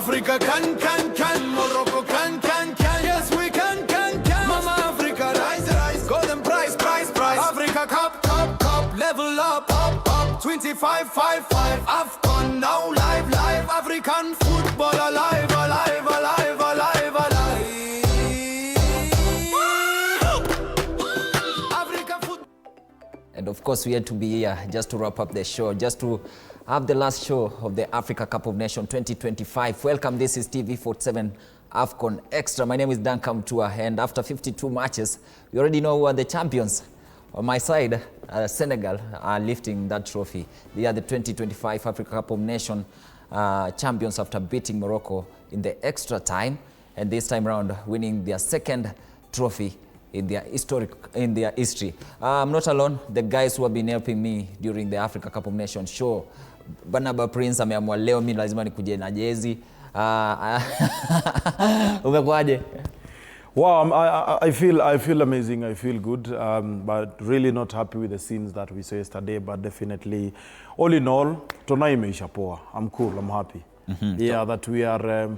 Africa can, Morocco can. Yes, we can. Mama Africa, rise. Golden prize. Africa cup, level up. 25-5-5. AFCON now live. African football alive. And of course, we had to be here just to wrap up the show, just to have the last show of the Africa Cup of Nations 2025. Welcome, this is TV47 AFCON Extra. My name is Duncan Tua, and after 52 matches, we already know who are the champions. On my side, Senegal are lifting that trophy. They are the 2025 Africa Cup of Nations champions after beating Morocco in the extra time, and this time around winning their second trophy in their history. I'm not alone. The guys who have been helping me during the Africa Cup of Nations show, Barnaba Prince ameamua leo mimi lazima nikuje na jezi. Umekuaje? Wow, I feel amazing. I feel good, but really not happy with the scenes that we saw yesterday. But definitely, all in all, tonight imeisha poa. I'm cool. I'm happy. Yeah, that we are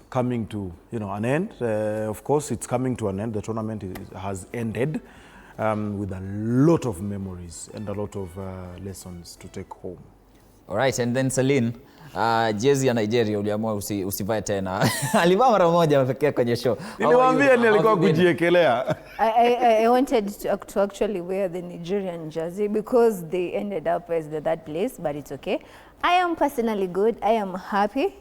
coming to an end. Of course, it's coming to an end. The tournament has ended with a lot of memories and a lot of lessons to take home. All right, and then Celine, jezi ya Nigeria uliamua usivae tena. Alivaa mara moja pekee kwenye show. Niliwaambia nilikuwa kujiekelea. I wanted to actually wear the Nigerian jersey because they ended up as the third place, but it's okay. I am personally good. I am happy.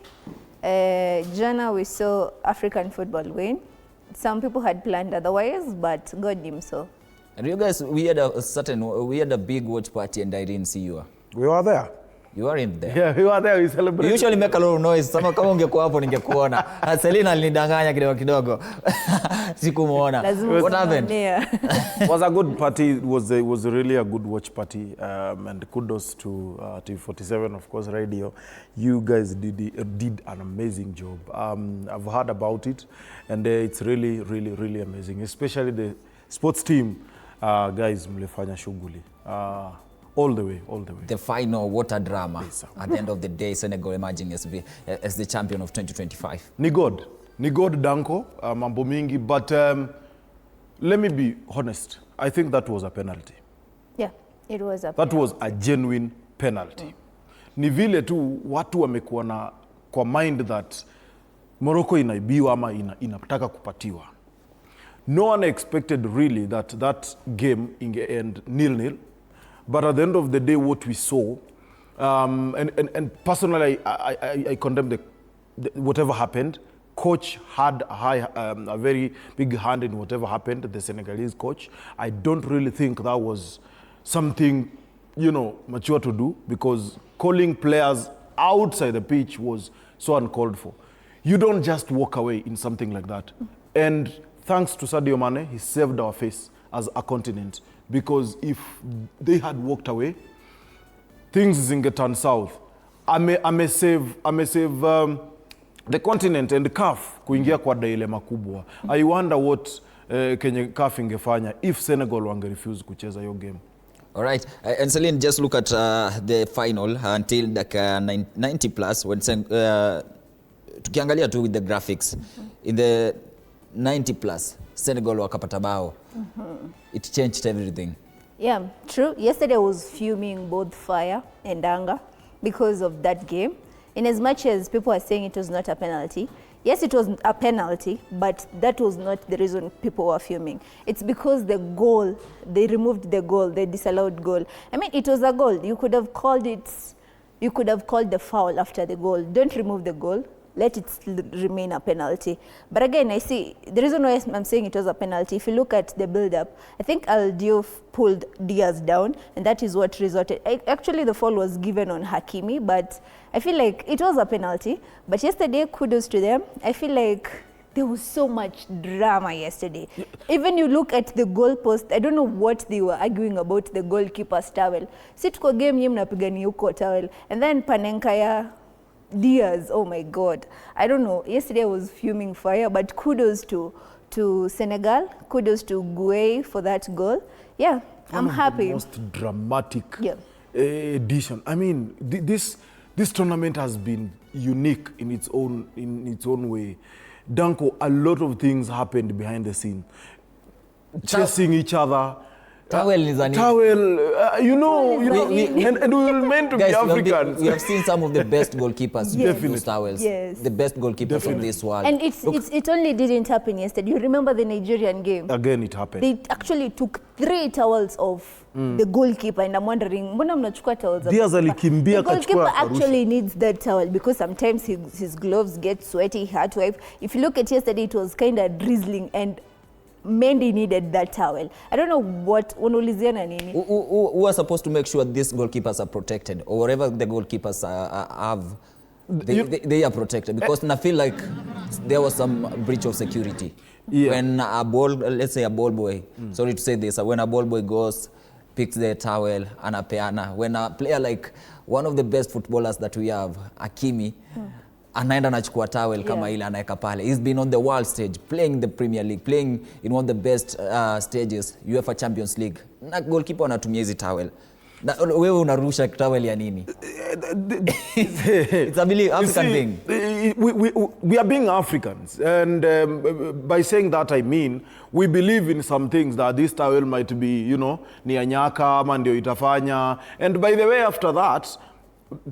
Jana we saw African football win. Some people had planned otherwise, but God deemed so. And you guys, we had a big watch party and I didn't see you. We were there. You are in there. Yeah, we were there. We celebrated. You usually make a lot of noise. Kama ungekuwa hapo ningekuona. Selina alinidanganya kidogo. Sikumuona. What happened? It was a good party. It was really a good watch party. And kudos to TV47, of course, radio. You guys did an amazing job. I've heard about it, and it's really amazing. Especially the sports team, guys, mlifanya shughuli. All the way. The final water drama. Yes, at the end of the day, Senegal emerging as the champion of 2025. Ni God danko, mambo mingi, but let me be honest. I think that was a penalty. Yeah, it was a penalty. That was a genuine penalty. Ni vile tu watu wamekuwa na kwa mind that Morocco inaibiwa ama inataka kupatiwa. No one expected really that game end 0-0. But at the end of the day, what we saw, and personally, I condemn whatever happened. Coach had a very big hand in whatever happened, the Senegalese coach. I don't really think that was something, mature to do, because calling players outside the pitch was so uncalled for. You don't just walk away in something like that. And thanks to Sadio Mané, he saved our face as a continent. Because if they had walked away, things zingeturn south. I may save the continent and CAF kuingia kwa dilema kubwa. I wonder what Kenya CAF ingefanya if Senegal wange refuse kucheza hiyo game. All right, and Celine, just look at the final until the 90 plus when tukiangalia tu with the graphics in the 90 plus Senegal wakapata bao. It changed everything. Yeah, true. Yesterday I was fuming both fire and anger because of that game. In as much as people are saying it was not a penalty, yes, it was a penalty, but that was not the reason people were fuming. It's because the goal, they removed the goal, they disallowed goal. I mean, it was a goal. You could have called the foul after the goal. Don't remove the goal. Let it remain a penalty. But again, I see the reason why I'm saying it was a penalty. If you look at the build-up, I think Al Diouf pulled Diaz down, and that is what resulted. Actually, the foul was given on Hakimi, but I feel like it was a penalty. But yesterday, kudos to them. I feel like there was so much drama yesterday. Even you look at the goalpost, I don't know what they were arguing about the goalkeeper's towel. Sit kwa game nyinyi mnapigania huko towel, and then Panenkaya Diaz, oh my God. I don't know. Yesterday I was fuming fire, but kudos to Senegal. Kudos to Gueye for that goal. Yeah, I'm happy. The most dramatic edition. I mean, this this tournament has been unique in its own way. Danko, a lot of things happened behind the scene. Chasing each other. Towel is an you know, and we were meant to guys, be Africans. We have seen some of the best goalkeepers with those towels. Yes. The best goalkeepers of this world. And it only didn't happen yesterday. You remember the Nigerian game? Again, it happened. They actually took 3 towels off the goalkeeper, and I'm wondering, mbona mnachukua towels? The goalkeeper actually needs that towel because sometimes his gloves get sweaty, hard to wipe. If you look at yesterday, it was kind of drizzling, and Mendy needed that towel. I don't know what unaulizana nini. Who are supposed to make sure these goalkeepers are protected, or wherever the goalkeepers have, they are protected, because I feel like there was some breach of security. When a let's say a ball boy, sorry to say this, when a ball boy goes, picks the towel, anapeana. When a player like one of the best footballers that we have, Hakimi, anaenda anachukua towel kama ile anaeka pale. He's been on the world stage, playing the Premier League, playing in one of the best stages, UEFA Champions League. Na goalkeeper anatumia hizi towel. Na wewe unarusha towel ya nini? It's a really African thing. We are being Africans, and by saying that I mean we believe in some things that this towel might be, you know, ni anyaka ama ndio itafanya. And by the way, after that,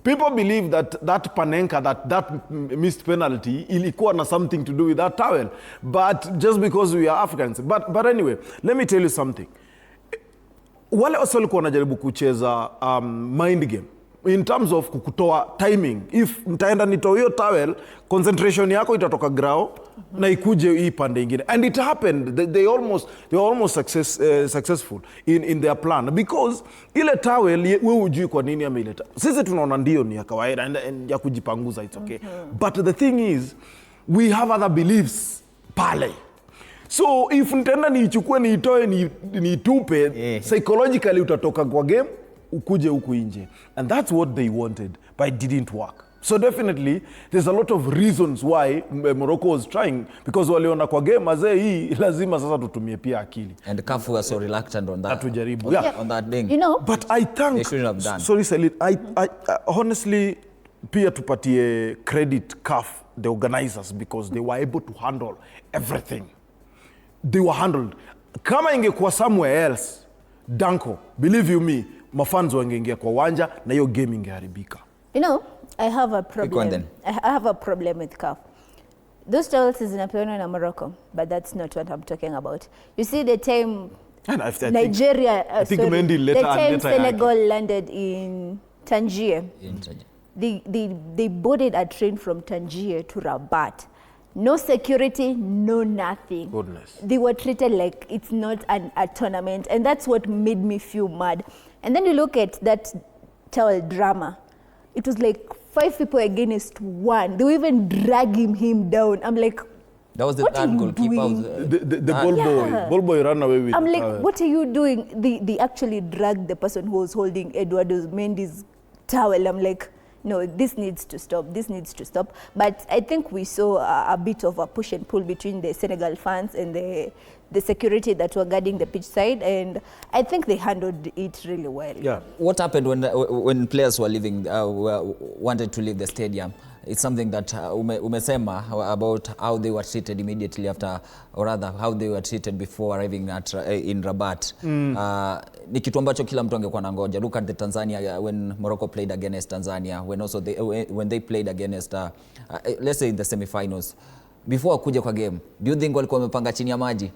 people believe that Panenka, that missed penalty, ilikuwa na something to do with that towel. But just because we are Africans. But anyway, let me tell you something. Wale walikuwa wanajaribu kucheza mind game in terms of kukutoa timing. If mtaenda nitoa hiyo towel, concentration yako itatoka grao na ikuje hii pande ingine. And it happened. They were almost successful in their plan, because ile towel wewe hujui kwa nini ameileta. Sisi tunaona ndio ni ya kawaida and ya kujipanguza, it's okay. But the thing is, we have other beliefs pale. So if nitaenda niichukue niitoe niitupe, psychologically utatoka kwa game ukuje huku nje. And that's what they wanted, but it didn't work. So definitely there's a lot of reasons why Morocco was trying, because waliona kwa game azee hii lazima sasa tutumie pia akili. And CAF was so reluctant on that. Atujaribu. On that thing. You know, but I think they shouldn't have done. Sorry Celine, I honestly pia tupatie credit CAF, the organizers, because they were able to handle everything. They were handled. Kama ingekuwa somewhere else, Danko, believe you me, mafans wangeingia kwa uwanja na hiyo game ingeharibika. You know, I have a problem. I have a problem with CAF. Those towels is inapeanwa na Morocco, but that's not what I'm talking about. You see, the time Nigeria, the time Senegal landed in Tangier, they boarded a train from Tangier to Rabat. No security, no nothing. Goodness. They were treated like it's not a tournament, and that's what made me feel mad. And then you look at that towel drama. It was like 5 people against 1. They were even dragging him down. I'm like, that was the third goalkeeper. The ball boy. Ball boy ran away with I'm like, what are you doing? They actually dragged the person who was holding Eduardo Mendy's towel. I'm like, no, this needs to stop. This needs to stop. But I think we saw a bit of a push and pull between the Senegal fans and the security that were guarding the pitch side, and I think they handled it really well. Yeah. What happened when players were leaving, wanted to leave the stadium? It's something that umesema about how they were treated immediately after, or rather how they were treated before arriving in Rabat. Ni kitu ambacho kila mtu angekuwa nangoja. Look at the Tanzania when Morocco played against Tanzania, when they played against let's say in the semi-finals. Before kuja kwa game, do you think walikuwa wamepanga chini ya maji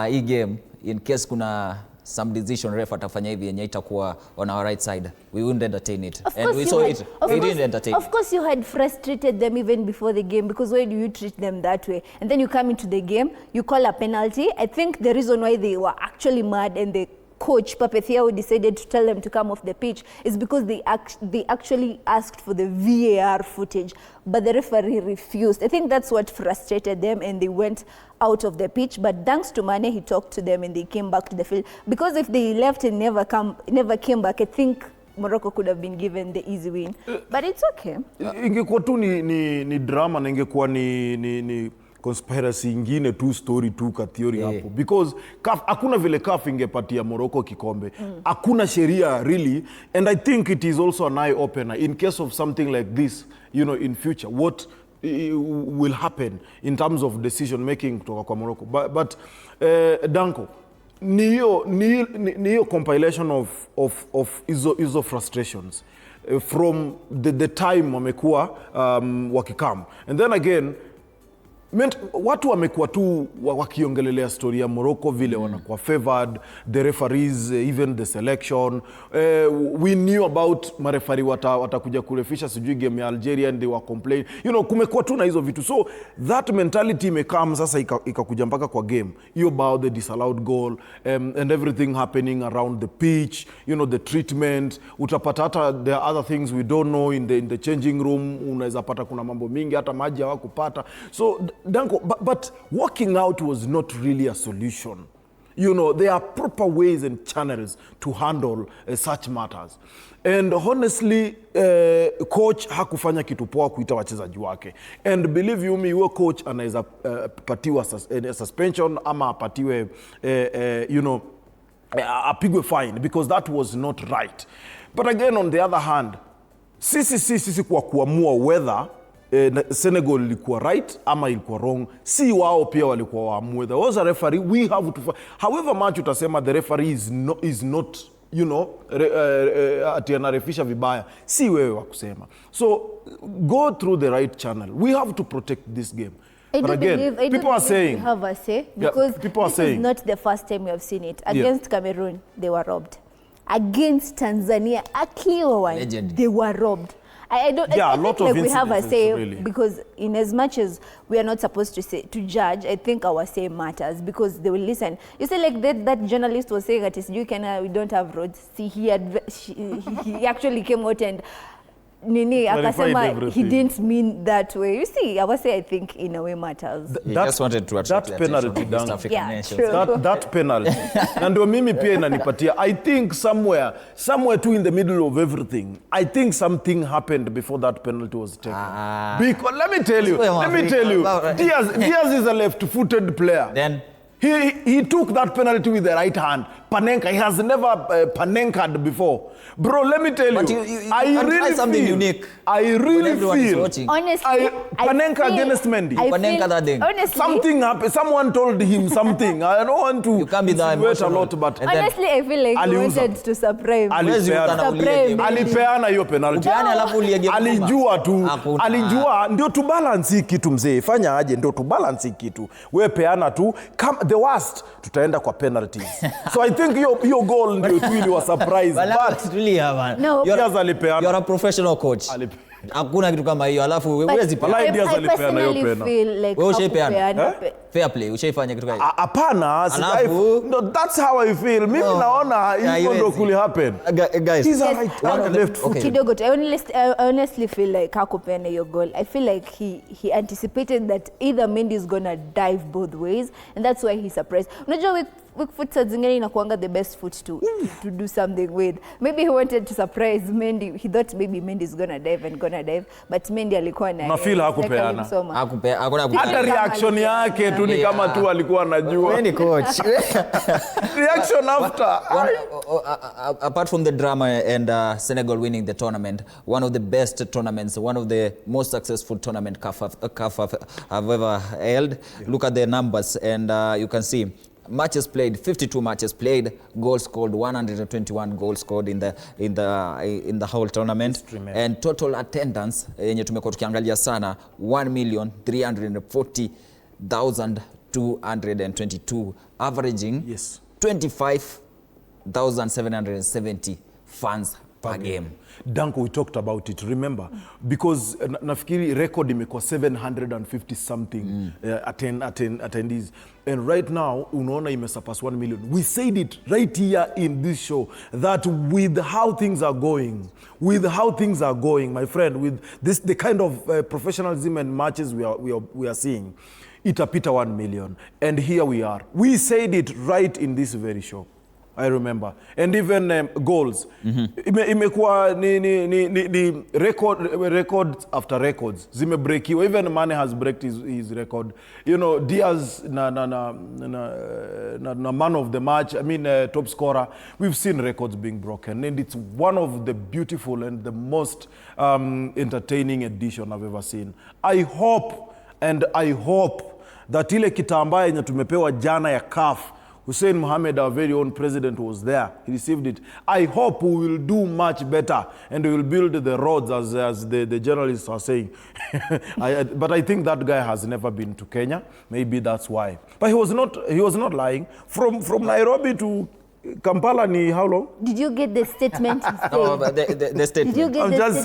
hii game in case kuna some decision ref atafanya hivi yenye itakuwa on our right side, we wouldn't entertain it? And we saw it. We didn't entertain. Of course you had frustrated them even before the game, because why do you treat them that way? And then you come into the game, you call a penalty. I think the reason why they were actually mad and the coach Papethia decided to tell them to come off the pitch is because they actually asked for the VAR footage, but the referee refused. I think that's what frustrated them, and they went out of the pitch. But thanks to Mané, he talked to them and they came back to the field. Because if they left and never came back, I think Morocco could have been given the easy win. But it's okay. Ingekuwa tu ni drama, na ingekuwa ni conspiracy ingine tu story tu ka theory hapo because hakuna vile CAF ingepatia Morocco kikombe. Hakuna sheria really, and I think it is also an eye opener in case of something like this, you know, in future what will happen in terms of decision making kutoka kwa Morocco. But Danko, ni hiyo compilation of izo frustrations from the time wamekuwa wakikam, and then again watu wamekuwa tu wakiongelelea story ya Morocco vile wanakuwa favored, the referees, even the selection. We knew about marefari watakuja kurefisha sijui game ya Algeria and they were complaining. You know, kumekuwa tu na hizo vitu. So that mentality imekam sasa ikakuja mpaka kwa game. You about the disallowed goal and everything happening around the pitch, you know, the treatment. Utapata hata there are other things we don't know in the changing room. Unaweza pata kuna mambo mingi hata maji hawakupata. So Danko, but walking out was not really a solution. You know, there are proper ways and channels to handle such matters. And honestly, coach hakufanya kitu poa kuita wachezaji wake. And believe you me, your coach anaweza patiwa suspension ama apatiwe, you know, apigwe fine because that was not right. But again, on the other hand, sisi kwa kuamua whether Senegal ilikuwa right ama ilikuwa wrong, si wao pia walikuwa waamue. There was a referee, we have to however much utasema the referee is not you know, ati anarefisha vibaya, si wewe wa kusema. So go through the right channel. We have to protect this game. But again, people are saying, we have a say because people are saying, this is not the first time we have seen it. Against Cameroon, they were robbed. Against Tanzania, a clear one, they were robbed. I don't. Yeah, I think like we have a say really. Because in as much as we are not supposed to judge, I think our say matters because they will listen. You see, like that journalist was saying that you can we don't have roads. See, he actually came out and akasema he didn't mean that way. You see, I would say I think in a way matters. He just wanted to attract that penalty East African nations. That penalty. Na ndio mimi pia inanipatia. I think somewhere too in the middle of everything, I think something happened before that penalty was taken. Because let me tell you, Diaz is a left-footed player. Then he took that penalty with the right hand. Panenka, he has never panenka'd before. Bro, let me tell you, I really something feel unique. I really feel honestly, Panenka against Mendy. Panenka that thing. Honestly, Something happened. Someone told him something. I don't want to. You can't be that a lot, but honestly, I feel like he wanted to surprise. Alipeana hiyo penalty. Alijua tu. Alijua ndio tu balance kitu mzee. Fanya aje ndio tu balance kitu. Wewe peana tu. The worst tutaenda kwa penalties. So I think your goal ndio tu ili wa surprise. But really no, you're a professional coach. Hakuna kitu kama hiyo. Alafu huwezi pala ideas alipeana hiyo pena. Like wewe ushapeana. Fair play, ushaifanya kitu kama hiyo. Hapana, no, that's how I feel. Mimi naona hiyo ndio could happen. Guys, he's a right left foot. Kidogo, I honestly feel like hakupeana hiyo goal. I feel like he anticipated that either Mendy is gonna dive both ways and that's why he surprised. Unajua weak foot zingine inakuanga the best foot to do something with. Maybe he wanted to surprise Mendy. He thought maybe Mendy is gonna dive, but Mendy alikuwa na. Na feel hakupeana. Hakuna hata reaction yake tu ni kama tu alikuwa anajua. Wewe ni coach. Reaction after. Apart from the drama and Senegal winning the tournament, one of the best tournaments, one of the most successful tournament CAF have ever held. Yeah. Look at the numbers and you can see matches played, 52 matches played, goals scored, 121 goals scored in the whole tournament, and total attendance yenye tumekuwa tukiangalia sana 1,340,222, averaging 25,770 fans per game. Danko, we talked about it, remember? Because nafikiri record imekuwa 750 something attendees. And right now, unaona imesurpass 1 million. We said it right here in this show that with how things are going, my friend, with this the kind of professionalism and matches we are seeing, itapita 1 million. And here we are. We said it right in this very show. I remember. And even goals. Imekuwa ni record after records. Zimebreakiwa. Even Mané has broken his record. You know, Diaz na man of the match. I mean, top scorer. We've seen records being broken. And it's one of the beautiful and the most entertaining edition I've ever seen. I hope that ile kitambaa yenye tumepewa jana ya CAF, Hussein Mohamed, our very own president, was there. He received it. I hope we will do much better and we will build the roads as the journalists are saying. But I think that guy has never been to Kenya. Maybe that's why. But he was not lying. From Nairobi to Kampala ni how long? Did you get the statement he said? Oh, the statement. Did you get I'm just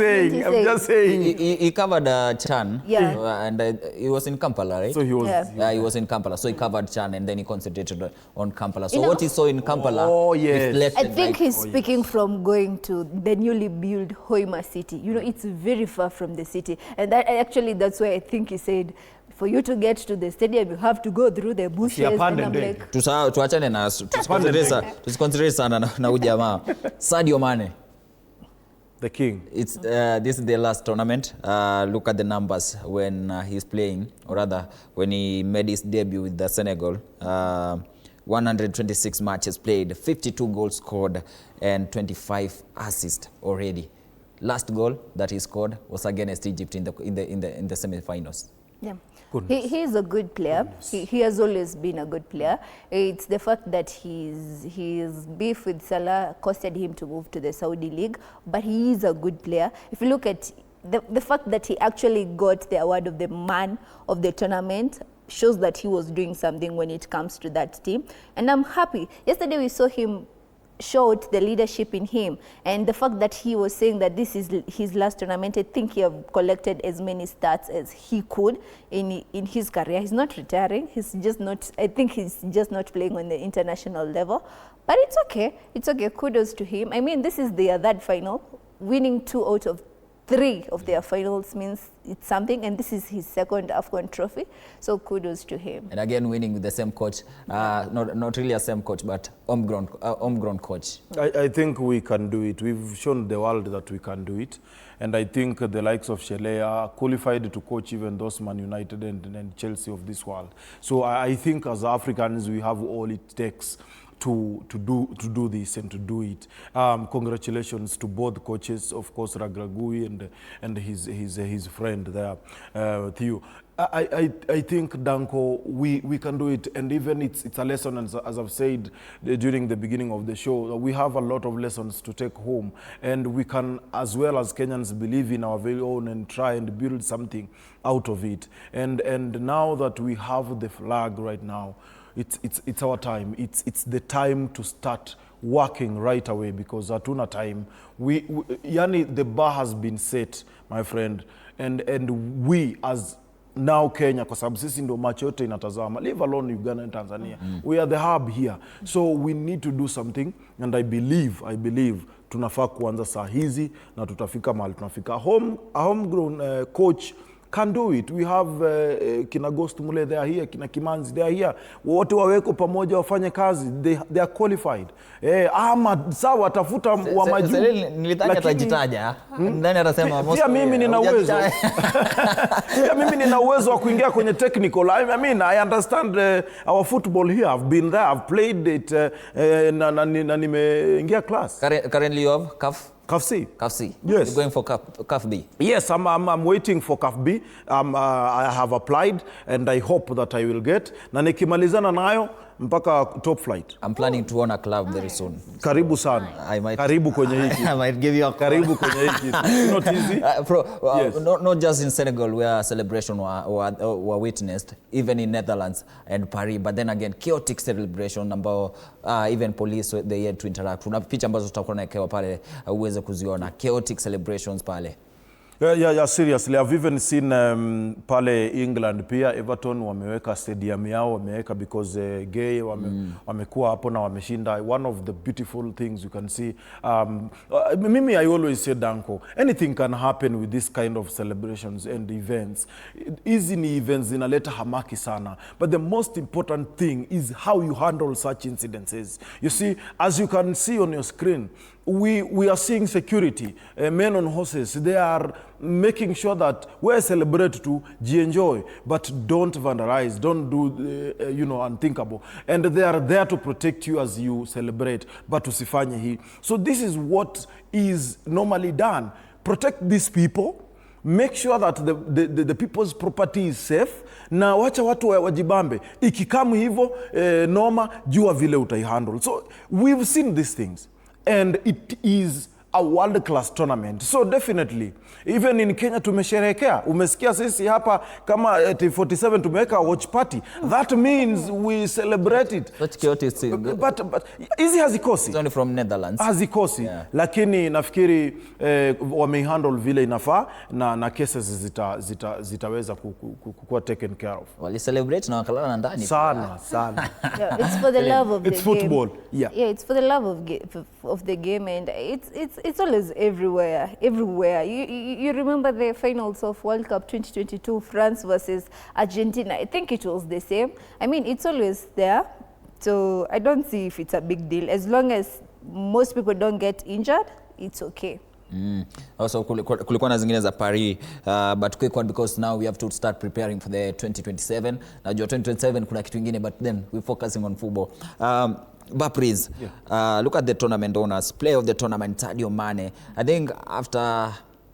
saying. He covered Chan. Yeah. And he was in Kampala, right? So he was. Yeah. He was in Kampala. So he covered Chan and then he concentrated on Kampala. So You know, what he saw in Kampala reflected, I think he's speaking from going to the newly built Hoima city. You know, it's very far from the city. And that's why I think he said, for you to get to the stadium, you have to go through the bushes. And I'm like, tuachane na tusiconcentrate sana na ujamaa. Sadio Mané, the king. It's this is the last tournament. Look at the numbers when he's playing, or rather when he made his debut with the Senegal. 126 matches played, 52 goals scored, and 25 assists already. Last goal that he scored was against Egypt in the semi-finals. yeah. He is a good player. He has always been a good player. It's the fact that his beef with Salah costed him to move to the Saudi League, but he is a good player. If you look at the fact that he actually got the award of the man of the tournament shows that he was doing something when it comes to that team. And I'm happy. Yesterday we saw him showed the leadership in him, and the fact that he was saying that this is his last tournament. I think he have collected as many stats as he could in his career. He's not retiring. He's just not. I think he's just not playing on the international level. But it's okay. It's okay. Kudos to him. I mean, this is their third final. Winning 2 out of 3 of their finals means it's something, and this is his second AFCON trophy, so kudos to him. And again, winning with the same coach, not really a same coach, but homegrown coach. I think we can do it. We've shown the world that we can do it. And I think the likes of Shelley are qualified to coach even those Man United and Chelsea of this world. So I think as Africans, we have all it takes to do this and to do it. Congratulations to both coaches, of course, Ragragui and his friend there, Theo. I think, Danko, we can do it, and even it's a lesson, as I've said during the beginning of the show, we have a lot of lessons to take home, and we can, as well as Kenyans, believe in our very own and try and build something out of it. And now that we have the flag right now, it's our time. It's the time to start working right away, because hatuna time. Yani the bar has been set, my friend, and we as now Kenya, kwa sababu sisi ndo macho yote inatazama, leave alone Uganda and Tanzania. We are the hub here, so we need to do something, and I believe tunafaa kuanza saa hizi na tutafika mahali tunafika. A homegrown coach can do it. We have kina Ghost Mule, they are here, kina Kimanzi, they are here. Wote waweko pamoja wafanye kazi, they are qualified. Ahmad sawa tafuta wa majuu. Nilitaka atajitaja. Ndani atasema pia mimi nina uwezo. Pia mimi nina uwezo wa kuingia kwenye technical. I mean, I understand our football here. I've been there, I've played it na nimeingia class. Currently you have CAF C. Yes. You're going for CAF B. Yes, I'm waiting for CAF B. I have applied and I hope that I will get. Na nikimalizana nayo mpaka top flight. I'm planning to own a club very soon. Karibu sana. Karibu kwenye hiki. I might give you a karibu kwenye hiki. Not easy. Yes. Not just in Senegal where celebration were witnessed, even in Netherlands and Paris, but then again chaotic celebration ambao even police they had to interact. Kuna picha ambazo tutakuwa naekewa pale uweze kuziona, chaotic celebrations pale. Yeah, seriously. I've even seen pale England pia Everton wameweka stadium yao wameweka because gay wamekuwa hapo na wameshinda. One of the beautiful things you can see. Mimi, I always say, Danko, anything can happen with this kind of celebrations and events. Hizi ni events zinaleta hamaki sana. But the most important thing is how you handle such incidences. You see, as you can see on your screen, we are seeing security, men on horses. They are making sure that we celebrate to enjoy, but don't vandalize, don't do unthinkable. And they are there to protect you as you celebrate, but usifanye hii. So this is what is normally done. Protect these people. Make sure that the people's property is safe. Na wacha watu wajibambe. Ikikamu hivyo noma, jua vile utaihandle. So we've seen these things. And it is a world-class tournament. So definitely, even in Kenya tumesherehekea. Umesikia sisi hapa kama at 47 tumeweka watch party. That means we celebrate it. Such chaotic thing. But easy hazikosi. It's only from Netherlands. Hazikosi. Yeah. Lakini nafikiri wamehandle vile inafaa na cases zitaweza kuwa taken care of. Wali celebrate na wakalala ndani. Sana. Yeah, it's for the love of the game. It's football. Yeah, it's for the love of the game, and it's always everywhere. You remember the finals of World Cup 2022, France versus Argentina. I think it was the same. I mean, it's always there. So I don't see if it's a big deal. As long as most people don't get injured, it's okay. Also kulikuwa na zingine za Paris, but quick one because now we have to start preparing for the 2027. Najua 2027 kuna kitu ingine, but then we're focusing on football. Bapris, look at the tournament owners. Player of the tournament, Sadio Mané. I think after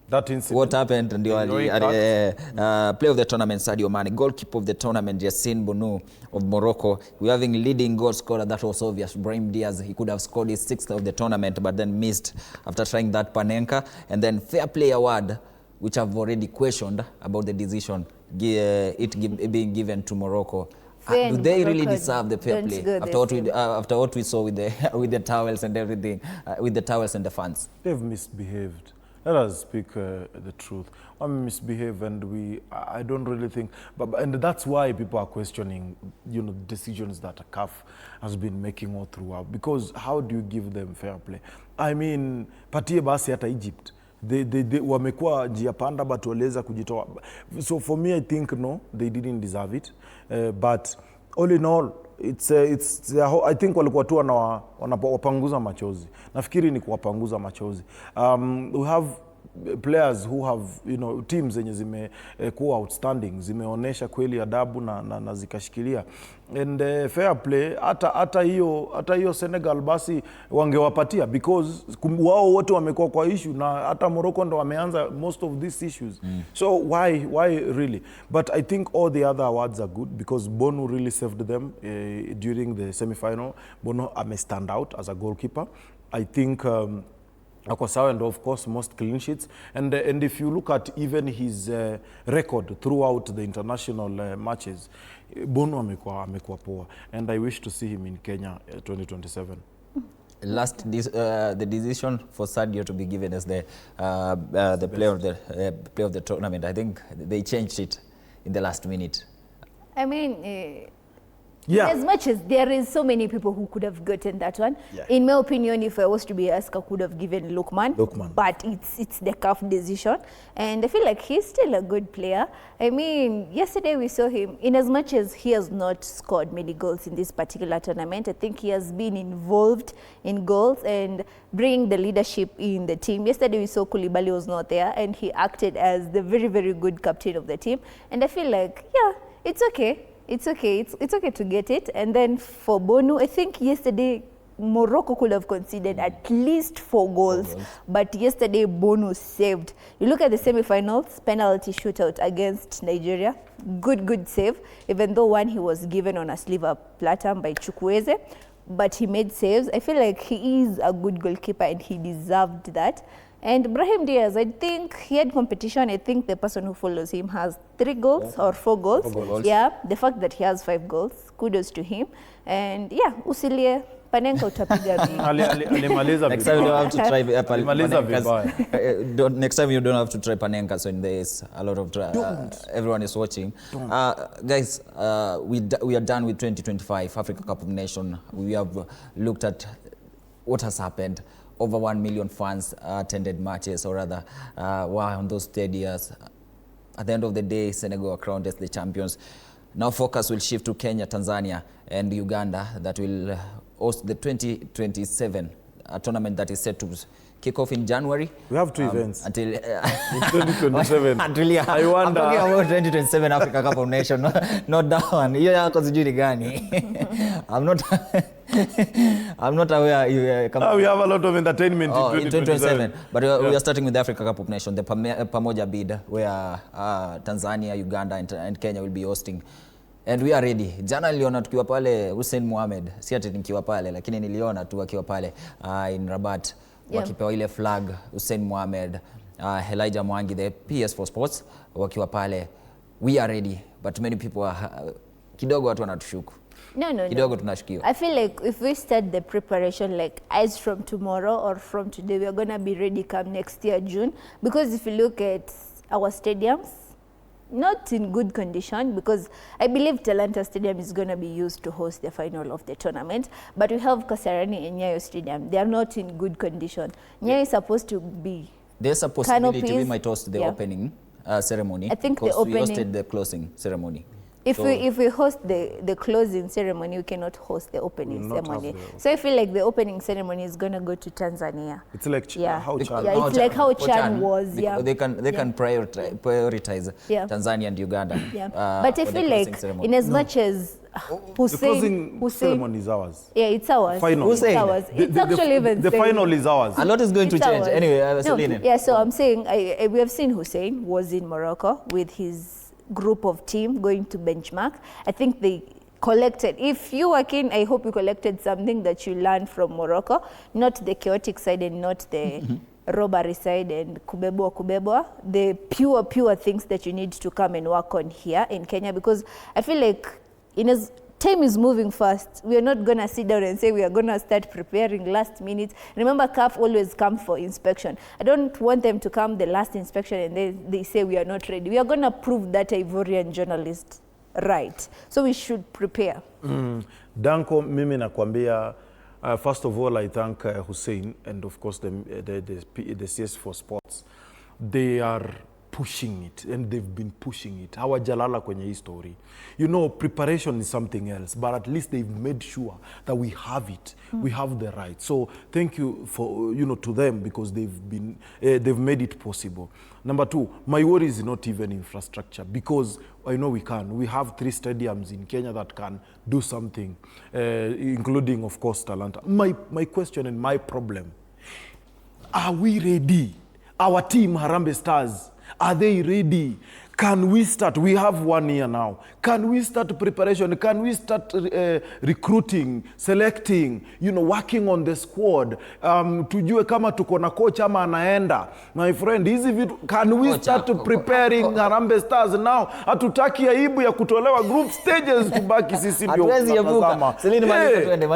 that incident, what happened, and player of the tournament, Sadio Mané. Goalkeeper of the tournament, Yassine Bounou of Morocco. We're having leading goal scorer, that was obvious, Brahim Diaz. He could have scored his 6th of the tournament, but then missed after trying that Panenka. And then fair play award, which I've already questioned about the decision, being given to Morocco. Do they really deserve the fair play after what we saw with the towels and everything, with the towels and the fans? They've misbehaved. Let us speak the truth. Misbehave, and I don't really think, and that's why people are questioning, decisions that CAF has been making all throughout. Because how do you give them fair play? I mean, patie basi hata Egypt. They wamekuwa njia panda but waliweza kujitoa. So for me, I think no, they didn't deserve it. But all in all, I think walikuwa tu wanapanguza machozi. Nafikiri ni kuwapanguza machozi. We have players who have, teams zenye zimekuwa outstanding, zimeonesha kweli adabu na zikashikilia. And fair play, hata hiyo Senegal basi wangewapatia, because wao wote wamekuwa kwa issue, na hata Morocco ndo wameanza most of these issues. So why really? But I think all the other awards are good, because Bono really saved them during the semi-final. Bono stand out as a goalkeeper. I think Akosawa, and of course most clean sheets, and if you look at even his record throughout the international matches, Bono amekuwa poa, and I wish to see him in Kenya 2027. The decision for Sadio to be given as the player of the tournament, I think they changed it in the last minute. I mean, as much as there is so many people who could have gotten that one, in my opinion, if I was to be asked, I could have given Lukman. But it's the CAF decision, and I feel like he's still a good player. I mean, yesterday we saw him, in as much as he has not scored many goals in this particular tournament, I think he has been involved in goals and bringing the leadership in the team. Yesterday we saw Koulibaly was not there, and he acted as the very, very good captain of the team. And I feel like, it's okay. It's okay to get it. And then for Bono, I think yesterday Morocco could have conceded at least 4 goals. But yesterday Bono saved. You look at the semi-finals, penalty shootout against Nigeria. Good save. Even though one he was given on a silver platter by Chukwueze, but he made saves. I feel like he is a good goalkeeper and he deserved that. And Brahim Diaz, I think he had competition. I think the person who follows him has 3 goals or 4 goals. 4 goals. Yeah, the fact that he has 5 goals, kudos to him. And Usilie, Panenka utapiga mimi. Alimaliza Next time you don't have to try Alimaliza vibaya. next time you don't have to try Panenka, so there's a lot of everyone is watching. Guys, we are done with 2025 Africa Cup of Nations. We have looked at what has happened. Over 1 million fans attended matches, or rather were on those stadiums. At the end of the day, Senegal are crowned as the champions. Now focus will shift to Kenya, Tanzania and Uganda that will host the 2027 tournament that is set to kick off in January. We have two events. Until 2027. Until I wonder. I'm talking about 2027 Africa Cup of Nations, not that one. Hiyo yako sijui ni gani. I'm not aware. We have a lot of entertainment in 2027. But we are starting with the Africa Cup of Nations, the pamoja bid, where Tanzania, Uganda and Kenya will be hosting. And we are ready. Jana niliona tukiwa pale Hussein Mohamed, si ati nikiwa pale, lakini niliona tu wakiwa pale in Rabat, wakipewa ile flag Hussein Mohamed, Elijah Mwangi, the PS4 Sports, wakiwa pale. We are ready, but many people are kidogo watu wanatushuku. No. Kidogo tunashukiwa. I feel like if we start the preparation like as from tomorrow or from today, we are going to be ready come next year June, because if you look at our stadiums, not in good condition, because I believe Talanta Stadium is going to be used to host the final of the tournament, but we have Kasarani and Nyayo Stadium. They are not in good condition. Nyayo is supposed to be there's a possibility we might host the opening ceremony. I think the opening, we hosted the closing ceremony. If we host the closing ceremony, we cannot host the opening ceremony. So I feel like the opening ceremony is going to go to Tanzania. It's like how Chan. Yeah, it's like how Chan was. They can prioritize Tanzania and Uganda. Yeah. But I feel like in as much as the closing ceremony is ours. Yeah, it's ours. Final. It's ours. It's actually even the final is ours. A lot is going to change. Anyway, yeah, so I'm saying we have seen Hussein was in Morocco with his group of team going to benchmark. I think they collected, if you were keen, I hope you collected something that you learned from Morocco, not the chaotic side and not the robbery side and kubebwa, the pure things that you need to come and work on here in Kenya, because I feel like time is moving fast. We are not going to sit down and say we are going to start preparing last minute. Remember, CAF always comes for inspection. I don't want them to come the last inspection and they say we are not ready. We are going to prove that Ivorian journalist right. So we should prepare. Danko, mimi nakwambia, first of all, I thank Hussein and of course the CS4 Sports. They are pushing it, and they've been pushing it. Hawajalala kwenye hii story. You know, preparation is something else, but at least they've made sure that we have it. We have the right. So thank you for, to them, because they've made it possible. Number two, my worry is not even infrastructure, because I know we can. We have 3 stadiums in Kenya that can do something, including, of course, Talanta. My question and my problem, are we ready? Our team, Harambee Stars, are they ready? Can we start? We have 1 year now. Can we start preparation? Can we start recruiting, selecting, working on the squad? Tujue kama tuko na coach ama anaenda. My friend, can we start preparing Harambee Stars now? Hatutaki aibu ya kutolewa group stages kubaki sisi ndio tunatazama.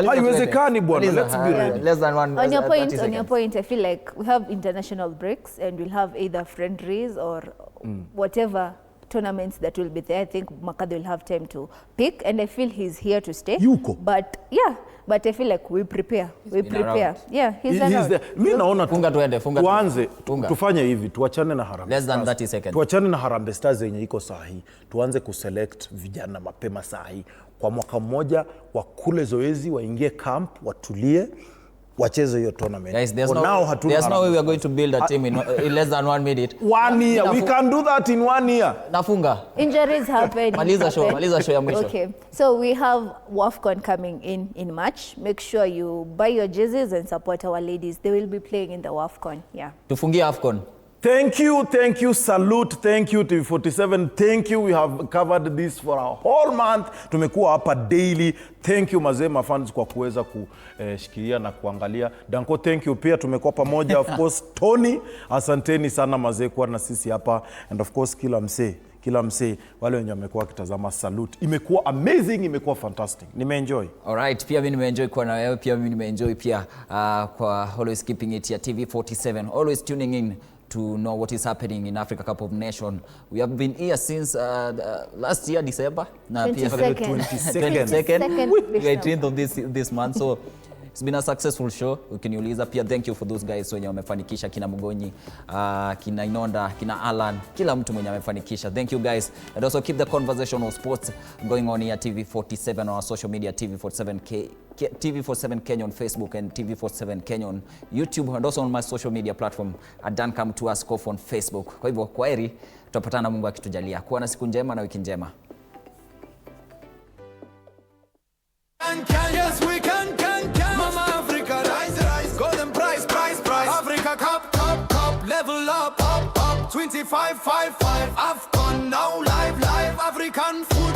Haiwezekani bwana. Let's be ready. Less than one. On your point, I feel like we have international breaks and we'll have either friendlies or whatever tournaments that will be there. I think Makadhi will have time to pick, and I feel he's here to stay. Yuko. But I feel like we prepare. Yeah, he's there. Mimi naona tuanze funga. Tufanye hivi, tuachane na Harambee. Less than 30 seconds. Tuachane na Harambee Stars yenye iko sahi. Tuanze kuselect vijana mapema sahi. Kwa mwaka mmoja wa kule zoezi, waingie camp, watulie, wacheze hiyo tournament. Guys, there's no way we are going to build a team in less than 1 minute. 1 year. We can do that in 1 year. Nafunga. Injuries happen. Maliza show ya mwisho. Okay. So we have WAFCON coming in March. Make sure you buy your jerseys and support our ladies. They will be playing in the WAFCON. Yeah. Tufungie AFCON. Thank you, salute, thank you TV47, thank you, we have covered this for a whole month, tumekuwa hapa daily, thank you Mazema fans kwa kuweza kushikilia na kuangalia. Danko, thank you pia, tumekuwa pamoja, of course, Tony, asanteni sana mazee kuwa na sisi hapa, and of course kila msee, kila msee, wale wenye wamekuwa wakitazama, salute. Imekuwa amazing, imekuwa fantastic. Nimeenjoy. Alright, pia mimi nimeenjoy kuwa na wewe, pia mimi nimeenjoy pia kwa always keeping it ya TV47, always tuning in to know what is happening in Africa Cup of Nation. We have been here since last year December. Na pia 22nd. We are 18th of this month, so it's been a successful show. Ukiniuliza pia, thank you for those guys wenye wamefanikisha, kina Mugonyi, kina Inonda, kina Alan, kila mtu mwenye amefanikisha. Thank you guys, and also keep the conversation of sports going on here TV47 on our social media, TV47 Kenya on Facebook and TV47 Kenya on YouTube, and also on my social media platform at Dan Come To Us on Facebook. Kwa hivyo kwaheri, tutapatana Mungu akitujalia. Kuwa na siku njema na wiki njema. Yes, we can. Mama Africa, rise. Golden prize. Africa Cup, level up. 25-5-5. AFCON now live. African football.